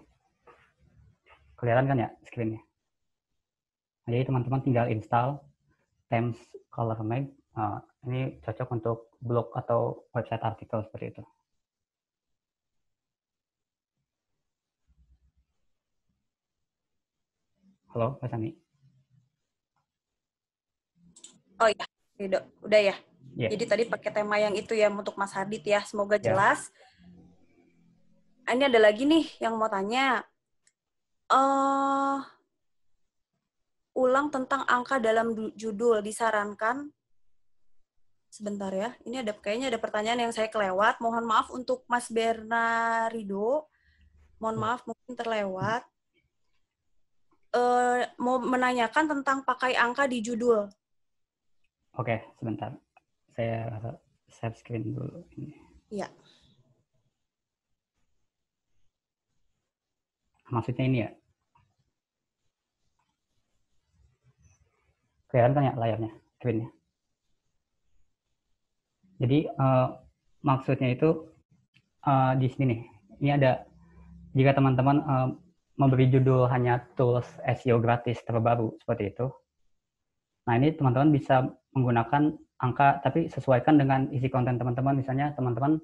Kelihatan kan ya screen-nya? Nah, jadi teman-teman tinggal install themes Color Make. Ini cocok untuk blog atau website artikel seperti itu. Halo, Pak Sani. Oh iya, Rido. Udah ya? Yeah. Jadi tadi pakai tema yang itu ya untuk Mas Hardit ya. Semoga jelas. Ini ada lagi nih yang mau tanya. Ulang tentang angka dalam judul. Disarankan. Sebentar ya. Ini kayaknya ada pertanyaan yang saya kelewat. Mohon maaf untuk Mas Bernardo. Mohon maaf mungkin terlewat. mau menanyakan tentang pakai angka di judul. Oke, sebentar. Saya share screen dulu. Iya. Maksudnya ini ya? Kelihatan ya layarnya, screen-nya. Jadi maksudnya itu di sini nih. Ini ada, jika teman-teman memberi judul hanya tools SEO gratis terbaru seperti itu. Nah, ini teman-teman bisa menggunakan angka, tapi sesuaikan dengan isi konten teman-teman. Misalnya teman-teman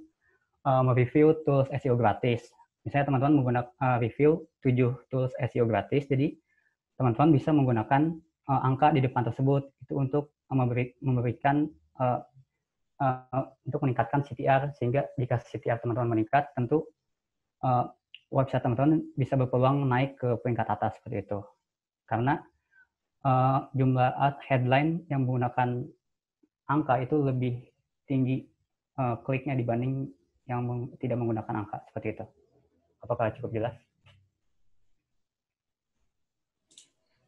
mereview tools SEO gratis. Misalnya teman-teman menggunakan review 7 tools SEO gratis, jadi teman-teman bisa menggunakan angka di depan tersebut itu untuk memberikan untuk meningkatkan CTR, sehingga jika CTR teman-teman meningkat, tentu website teman-teman bisa berpeluang naik ke peringkat atas seperti itu. Karena jumlah headline yang menggunakan angka itu lebih tinggi kliknya dibanding yang tidak menggunakan angka seperti itu. Apakah cukup jelas?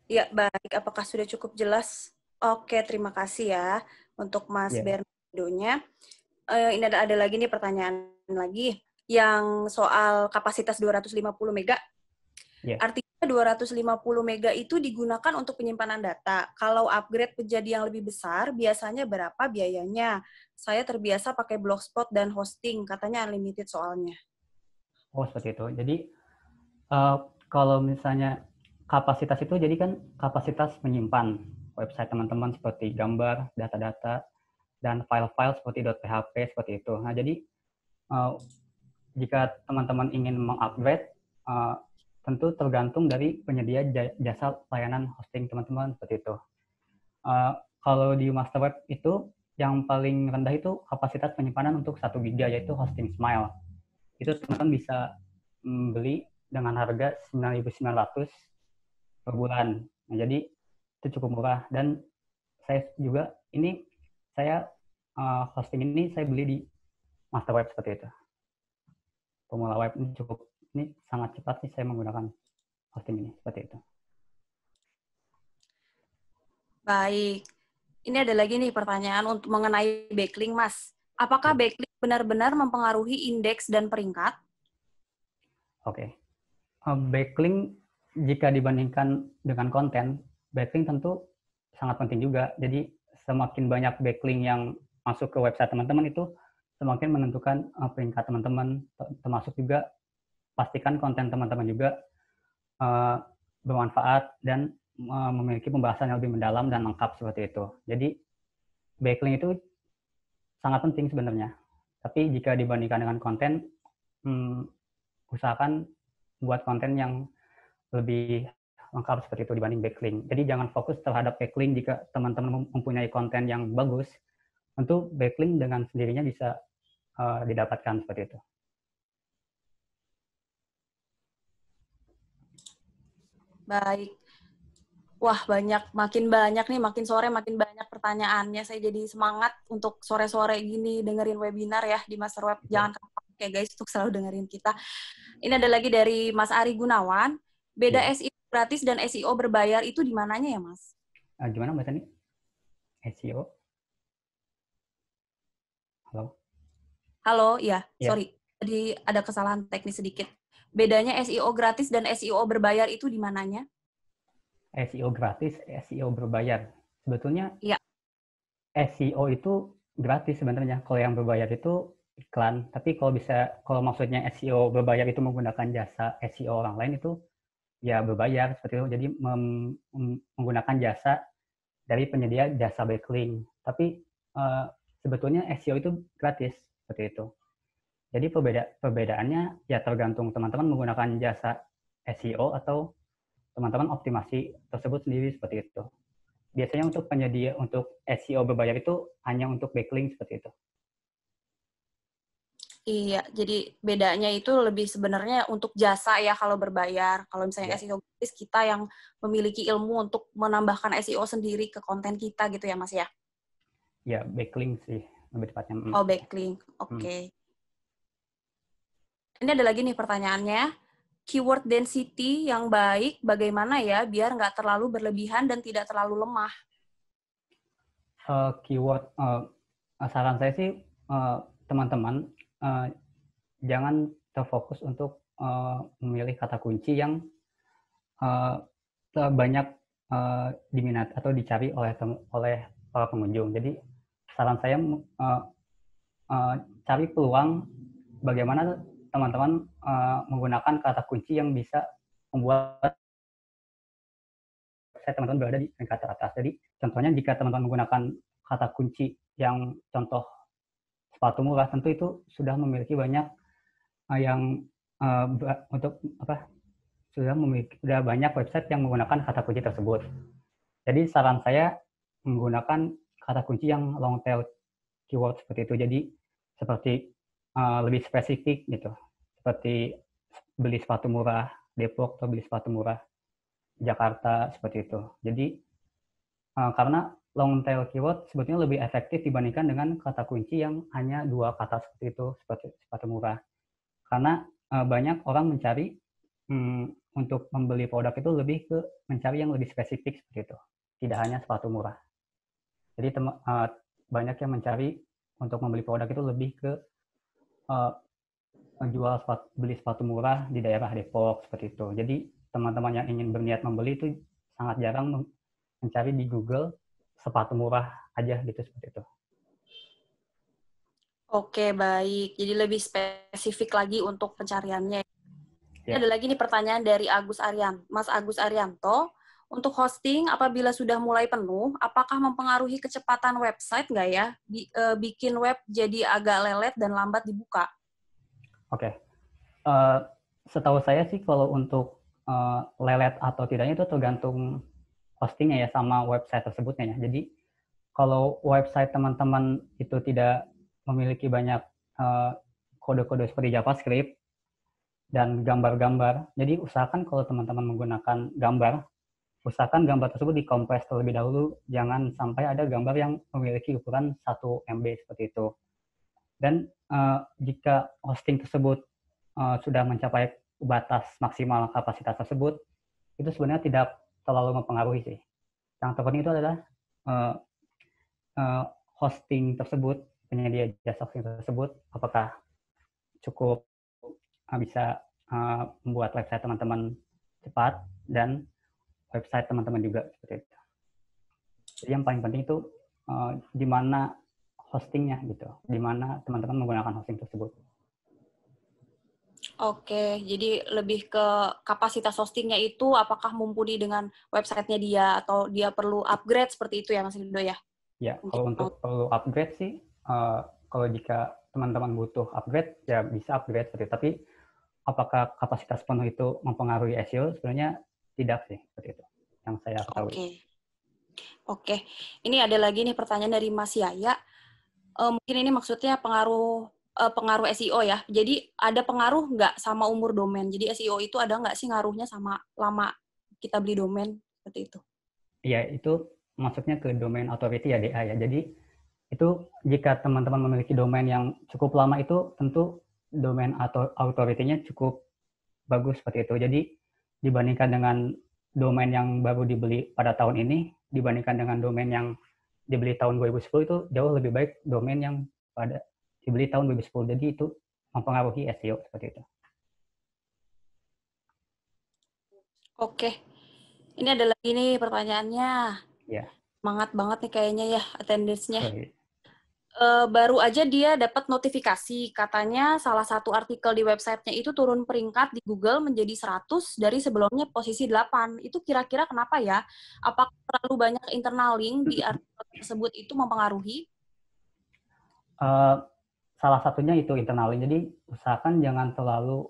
Ya, baik. Apakah sudah cukup jelas? Oke, terima kasih ya untuk Mas Bernardo-nya. Ini ada lagi nih pertanyaan lagi yang soal kapasitas 250 mega. Artinya 250 mega itu digunakan untuk penyimpanan data. Kalau upgrade menjadi yang lebih besar, biasanya berapa biayanya? Saya terbiasa pakai Blogspot dan hosting, katanya unlimited soalnya. Oh, seperti itu. Jadi, kalau misalnya kapasitas itu, jadi kan kapasitas menyimpan website teman-teman seperti gambar, data-data, dan file-file seperti .php, seperti itu. Nah, jadi jika teman-teman ingin mengupgrade, tentu tergantung dari penyedia jasa layanan hosting teman-teman, seperti itu. Kalau di Masterweb itu, yang paling rendah itu kapasitas penyimpanan untuk 1 GB, yaitu hosting Smile. Itu teman-teman bisa beli dengan harga 9.900 per bulan. Nah, jadi itu cukup murah. Dan saya juga, hosting ini saya beli di Masterweb seperti itu. Pemula web ini sangat cepat sih saya menggunakan hosting ini seperti itu. Baik. Ini ada lagi nih pertanyaan untuk mengenai backlink, Mas. Apakah backlink benar-benar mempengaruhi indeks dan peringkat? Oke. Backlink jika dibandingkan dengan konten, backlink tentu sangat penting juga. Jadi semakin banyak backlink yang masuk ke website teman-teman itu semakin menentukan peringkat teman-teman, termasuk juga pastikan konten teman-teman juga bermanfaat dan memiliki pembahasan yang lebih mendalam dan lengkap seperti itu. Jadi backlink itu sangat penting sebenarnya. Tapi jika dibandingkan dengan konten, usahakan buat konten yang lebih lengkap seperti itu dibanding backlink. Jadi jangan fokus terhadap backlink jika teman-teman mempunyai konten yang bagus. Tentu backlink dengan sendirinya bisa didapatkan seperti itu. Baik. Wah, makin banyak nih, makin sore makin banyak pertanyaannya. Saya jadi semangat untuk sore-sore gini dengerin webinar ya di Masterweb. Jangan kapok ya guys untuk selalu dengerin kita. Ini ada lagi dari Mas Ari Gunawan. Beda SEO gratis dan SEO berbayar itu di mananya ya, Mas? Gimana Mbak Tani? SEO? Halo? Halo, ya, sorry. Jadi ada kesalahan teknis sedikit. Bedanya SEO gratis dan SEO berbayar itu di mananya? SEO gratis, SEO berbayar. Sebetulnya SEO itu gratis sebenarnya. Kalau yang berbayar itu iklan. Tapi kalau maksudnya SEO berbayar itu menggunakan jasa SEO orang lain itu ya berbayar seperti itu. Jadi menggunakan jasa dari penyedia jasa backlink. Tapi sebetulnya SEO itu gratis seperti itu. Jadi perbedaannya ya tergantung teman-teman menggunakan jasa SEO atau teman-teman optimasi tersebut sendiri seperti itu. Biasanya untuk penyedia untuk SEO berbayar itu hanya untuk backlink seperti itu. Iya, jadi bedanya itu lebih sebenarnya untuk jasa ya kalau berbayar. Kalau misalnya SEO gratis, kita yang memiliki ilmu untuk menambahkan SEO sendiri ke konten kita gitu ya, Mas ya? Ya, backlink sih lebih tepatnya. Oh, backlink. Oke. Ini ada lagi nih pertanyaannya. keyword density yang baik bagaimana ya biar nggak terlalu berlebihan dan tidak terlalu lemah? Keyword, saran saya sih teman-teman jangan terfokus untuk memilih kata kunci yang banyak diminat atau dicari oleh para pengunjung. Jadi saran saya cari peluang bagaimana teman-teman menggunakan kata kunci yang bisa membuat website teman-teman berada di peringkat teratas. Jadi contohnya jika teman-teman menggunakan kata kunci yang contoh sepatu murah, tentu itu sudah memiliki banyak yang untuk apa sudah banyak website yang menggunakan kata kunci tersebut. Jadi saran saya menggunakan kata kunci yang long tail keyword seperti itu. Jadi seperti lebih spesifik gitu. Seperti beli sepatu murah Depok atau beli sepatu murah Jakarta seperti itu. Jadi karena long tail keyword sebetulnya lebih efektif dibandingkan dengan kata kunci yang hanya 2 kata seperti itu, seperti sepatu murah. Karena banyak orang mencari untuk membeli produk itu lebih ke mencari yang lebih spesifik seperti itu, tidak hanya sepatu murah. Jadi banyak yang mencari untuk membeli produk itu lebih ke beli sepatu murah di daerah Depok seperti itu. Jadi teman-teman yang ingin berniat membeli itu sangat jarang mencari di Google sepatu murah aja gitu seperti itu. Oke, baik. Jadi lebih spesifik lagi untuk pencariannya. Ya. Ada lagi nih pertanyaan dari Mas Agus Arianto. Untuk hosting, apabila sudah mulai penuh, apakah mempengaruhi kecepatan website nggak ya? Bikin web jadi agak lelet dan lambat dibuka? Oke. Setahu saya sih kalau untuk lelet atau tidaknya itu tergantung hostingnya ya sama website tersebutnya ya. Jadi kalau website teman-teman itu tidak memiliki banyak kode-kode seperti JavaScript dan gambar-gambar, jadi usahakan kalau teman-teman menggunakan gambar, usahakan gambar tersebut dikompres terlebih dahulu, jangan sampai ada gambar yang memiliki ukuran 1 MB seperti itu. Dan jika hosting tersebut sudah mencapai batas maksimal kapasitas tersebut, itu sebenarnya tidak terlalu mempengaruhi sih. Yang terpenting itu adalah hosting tersebut, penyedia jasa hosting tersebut, apakah cukup bisa membuat website teman-teman cepat dan website teman-teman juga seperti itu. Jadi yang paling penting itu di mana hostingnya gitu, di mana teman-teman menggunakan hosting tersebut. Oke, jadi lebih ke kapasitas hostingnya itu apakah mumpuni dengan websitenya dia atau dia perlu upgrade seperti itu ya Mas Rido ya? Ya, kalau untuk perlu upgrade sih, kalau jika teman-teman butuh upgrade ya bisa upgrade seperti itu. Tapi apakah kapasitas penuh itu mempengaruhi SEO? Sebenarnya tidak sih seperti itu yang saya ketahui. Oke. Ini ada lagi nih pertanyaan dari Mas Yaya. Mungkin ini maksudnya pengaruh SEO ya. Jadi ada pengaruh nggak sama umur domain? Jadi SEO itu ada nggak sih ngaruhnya sama lama kita beli domain seperti itu? Iya, itu maksudnya ke domain authority ya DA ya. Jadi itu jika teman-teman memiliki domain yang cukup lama itu tentu domain atau authority-nya cukup bagus seperti itu. Jadi dibandingkan dengan domain yang baru dibeli pada tahun ini, dibandingkan dengan domain yang dibeli tahun 2010 itu jauh lebih baik domain yang pada dibeli tahun 2010. Jadi itu mempengaruhi SEO seperti itu. Oke. Ini ada lagi nih pertanyaannya. Ya. Semangat banget nih kayaknya ya attendance-nya. Sorry. Baru aja dia dapat notifikasi, katanya salah satu artikel di websitenya itu turun peringkat di Google menjadi 100 dari sebelumnya posisi 8. Itu kira-kira kenapa ya? Apakah terlalu banyak internal link di artikel tersebut itu mempengaruhi? Salah satunya itu internal link. Jadi usahakan jangan terlalu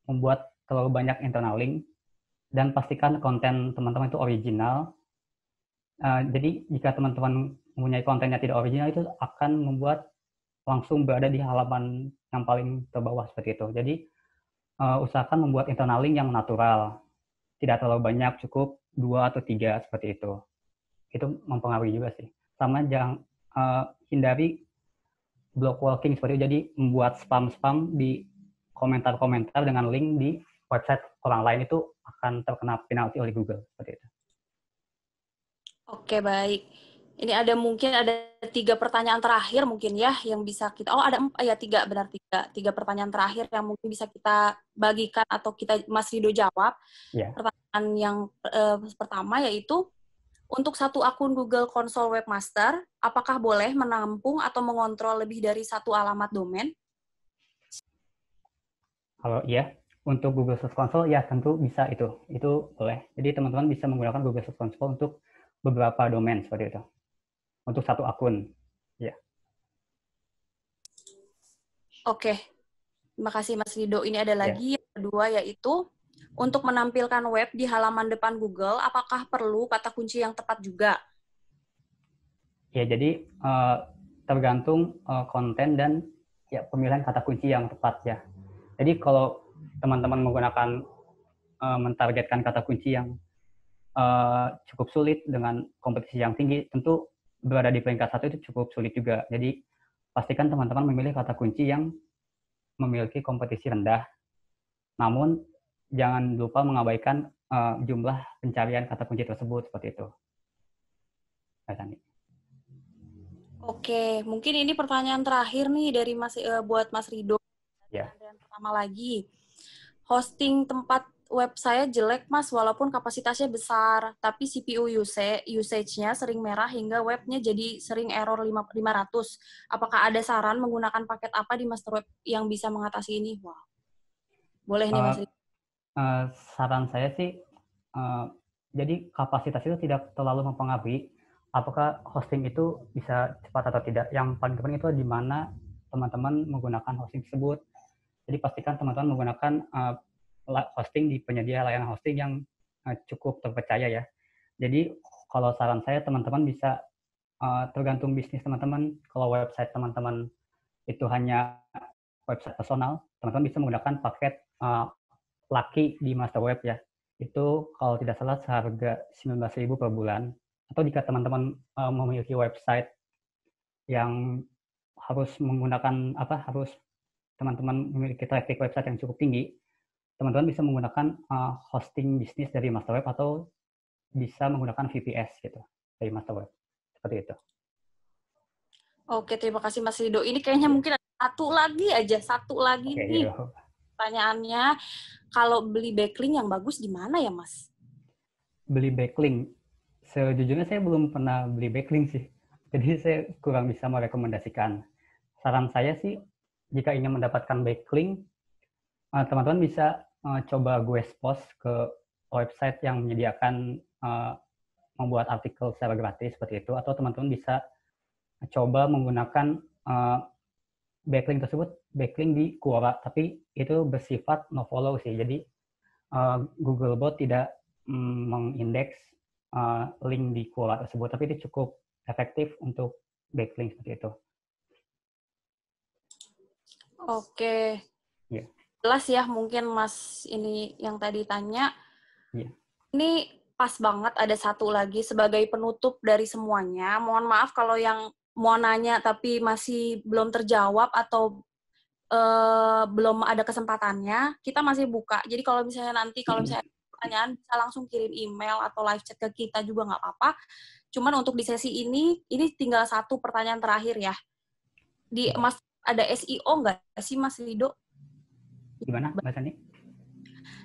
membuat terlalu banyak internal link dan pastikan konten teman-teman itu original. Jadi jika teman-teman mempunyai konten yang tidak original itu akan membuat langsung berada di halaman yang paling terbawah seperti itu. Jadi usahakan membuat internal link yang natural, tidak terlalu banyak, cukup 2 atau 3 seperti itu. Itu mempengaruhi juga sih. Sama jangan hindari block walking seperti itu. Jadi membuat spam-spam di komentar-komentar dengan link di website orang lain itu akan terkena penalti oleh Google seperti itu. Oke, baik. Ini mungkin ada 3 pertanyaan terakhir mungkin ya yang bisa kita, ada 3, benar 3 pertanyaan terakhir yang mungkin bisa kita bagikan atau Mas Rido jawab. Yeah. Pertanyaan yang pertama yaitu, untuk satu akun Google Console Webmaster, apakah boleh menampung atau mengontrol lebih dari 1 alamat domain? Kalau iya, untuk Google Search Console ya tentu bisa itu boleh. Jadi teman-teman bisa menggunakan Google Search Console untuk beberapa domain seperti itu. Untuk satu akun, ya. Oke, terima kasih Mas Rido. Ini ada lagi yang kedua yaitu, untuk menampilkan web di halaman depan Google, apakah perlu kata kunci yang tepat juga? Ya, jadi tergantung konten dan ya pemilihan kata kunci yang tepat ya. Jadi kalau teman-teman menggunakan mentargetkan kata kunci yang cukup sulit dengan kompetisi yang tinggi, tentu berada di peringkat 1 itu cukup sulit juga. Jadi pastikan teman-teman memilih kata kunci yang memiliki kompetisi rendah. Namun jangan lupa mengabaikan jumlah pencarian kata kunci tersebut seperti itu. Oke, mungkin ini pertanyaan terakhir nih dari buat Mas Rido. Ya. Yang pertama lagi, hosting tempat web saya jelek Mas, walaupun kapasitasnya besar, tapi CPU usage-nya sering merah hingga webnya jadi sering error 500. Apakah ada saran menggunakan paket apa di master web yang bisa mengatasi ini? Wow. Boleh nih Mas Rido. Saran saya sih, jadi kapasitas itu tidak terlalu mempengaruhi apakah hosting itu bisa cepat atau tidak. Yang paling penting itu di mana teman-teman menggunakan hosting tersebut. Jadi pastikan teman-teman menggunakan hosting di penyedia layanan hosting yang cukup terpercaya ya. Jadi kalau saran saya, teman-teman bisa tergantung bisnis teman-teman. Kalau website teman-teman itu hanya website personal, teman-teman bisa menggunakan paket Lucky di Master Web ya. Itu kalau tidak salah seharga 19.000 per bulan. Atau jika teman-teman memiliki website yang harus menggunakan harus teman-teman memiliki traffic website yang cukup tinggi, teman-teman bisa menggunakan hosting bisnis dari Master Web atau bisa menggunakan VPS gitu dari Master Web. Seperti itu. Oke, terima kasih Mas Rido. Ini kayaknya mungkin ada satu lagi nih. Pertanyaannya, kalau beli backlink yang bagus di mana ya, Mas? Beli backlink? Sejujurnya saya belum pernah beli backlink sih. Jadi saya kurang bisa merekomendasikan. Saran saya sih, jika ingin mendapatkan backlink, teman-teman bisa coba post ke website yang menyediakan membuat artikel secara gratis seperti itu, atau teman-teman bisa coba menggunakan backlink tersebut, backlink di Quora, tapi itu bersifat no follow sih. Jadi Googlebot tidak mengindeks link di Quora tersebut, tapi itu cukup efektif untuk backlink seperti itu. Oke. Yeah. Jelas ya, mungkin Mas ini yang tadi tanya. Yeah. Ini pas banget ada satu lagi sebagai penutup dari semuanya. Mohon maaf kalau yang mau nanya tapi masih belum terjawab atau belum ada kesempatannya, kita masih buka. Jadi kalau misalnya ada pertanyaan, bisa langsung kirim email atau live chat ke kita juga nggak apa-apa. Cuman untuk di sesi ini tinggal satu pertanyaan terakhir ya. Mas, ada SEO nggak sih Mas Rido? Gimana, Mbak Sani?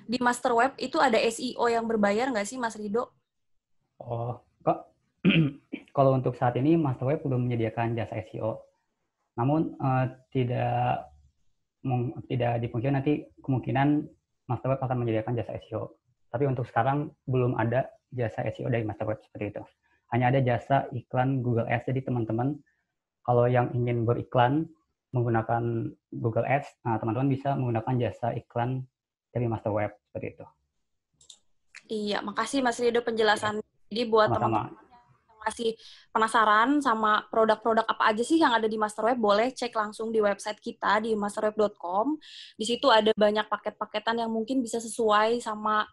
Di Master Web itu ada SEO yang berbayar nggak sih Mas Rido? Oh, kok kalau untuk saat ini Master Web belum menyediakan jasa SEO. Namun tidak dipungkiri nanti kemungkinan Master Web akan menyediakan jasa SEO. Tapi untuk sekarang belum ada jasa SEO dari Master Web seperti itu. Hanya ada jasa iklan Google Ads. Jadi teman-teman kalau yang ingin beriklan menggunakan Google Ads, teman-teman bisa menggunakan jasa iklan dari Master Web seperti itu. Iya, makasih Mas Rido penjelasannya. Jadi buat teman-teman yang masih penasaran sama produk-produk apa aja sih yang ada di Master Web, boleh cek langsung di website kita di masterweb.com. Di situ ada banyak paket-paketan yang mungkin bisa sesuai sama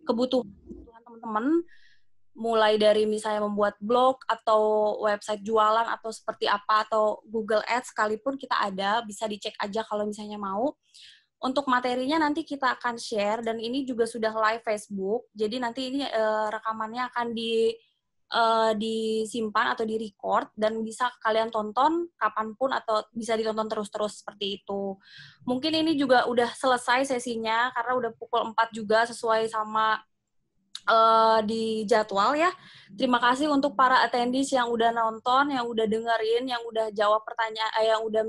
kebutuhan teman-teman. mulai dari misalnya membuat blog atau website jualan atau seperti apa, atau Google Ads sekalipun kita ada, bisa dicek aja kalau misalnya mau. Untuk materinya nanti kita akan share, dan ini juga sudah live Facebook, jadi nanti ini rekamannya akan disimpan atau di-record, dan bisa kalian tonton kapanpun atau bisa ditonton terus-terus seperti itu. Mungkin ini juga udah selesai sesinya, karena udah pukul 4 juga sesuai sama di jadwal ya. Terima kasih untuk para attendees yang udah nonton, yang udah dengerin, yang udah jawab pertanyaan, yang udah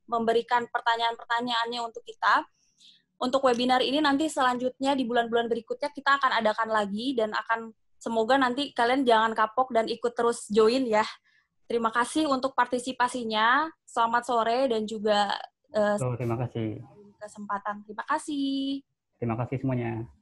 memberikan pertanyaan-pertanyaannya untuk kita. Untuk webinar ini nanti selanjutnya di bulan-bulan berikutnya kita akan adakan lagi, dan semoga nanti kalian jangan kapok dan ikut terus join ya. Terima kasih untuk partisipasinya. Selamat sore dan juga Terima kasih. kesempatan. Terima kasih. Terima kasih semuanya.